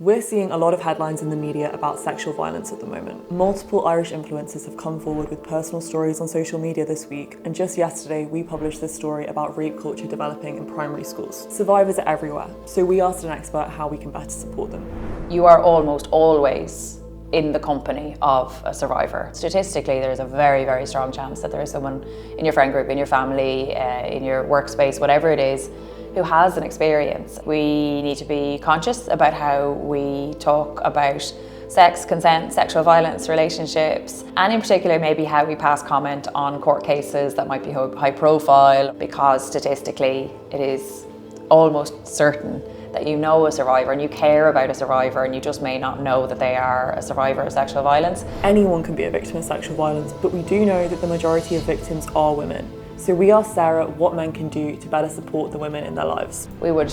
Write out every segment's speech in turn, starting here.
We're seeing a lot of headlines in the media about sexual violence at the moment. Multiple Irish influencers have come forward with personal stories on social media this week, and just yesterday we published this story about rape culture developing in primary schools. Survivors are everywhere, so we asked an expert how we can better support them. You are almost always in the company of a survivor. Statistically, there's a very, very strong chance that there is someone in your friend group, in your family, in your workspace, whatever it is, who has an experience. We need to be conscious about how we talk about sex, consent, sexual violence, relationships, and in particular maybe how we pass comment on court cases that might be high profile, because statistically it is almost certain that you know a survivor and you care about a survivor, and you just may not know that they are a survivor of sexual violence. Anyone can be a victim of sexual violence, but we do know that the majority of victims are women. So we asked Sarah what men can do to better support the women in their lives. We would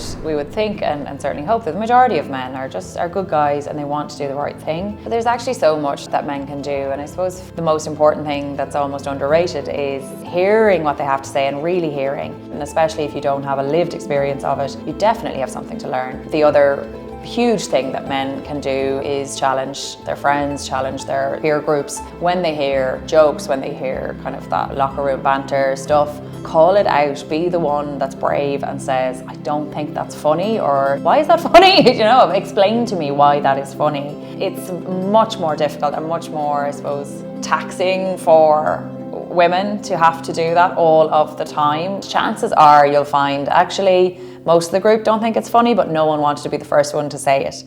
think and certainly hope that the majority of men are good guys and they want to do the right thing. But there's actually so much that men can do, and I suppose the most important thing that's almost underrated is hearing what they have to say and really hearing. And especially if you don't have a lived experience of it, you definitely have something to learn. The other huge thing that men can do is challenge their friends, challenge their peer groups. When they hear jokes, when they hear kind of that locker room banter stuff, call it out. Be the one that's brave and says, I don't think that's funny, or why is that funny? Explain to me why that is funny. It's much more difficult and much more, I suppose, taxing for women to have to do that all of the time. Chances are you'll find actually most of the group don't think it's funny, but no one wanted to be the first one to say it.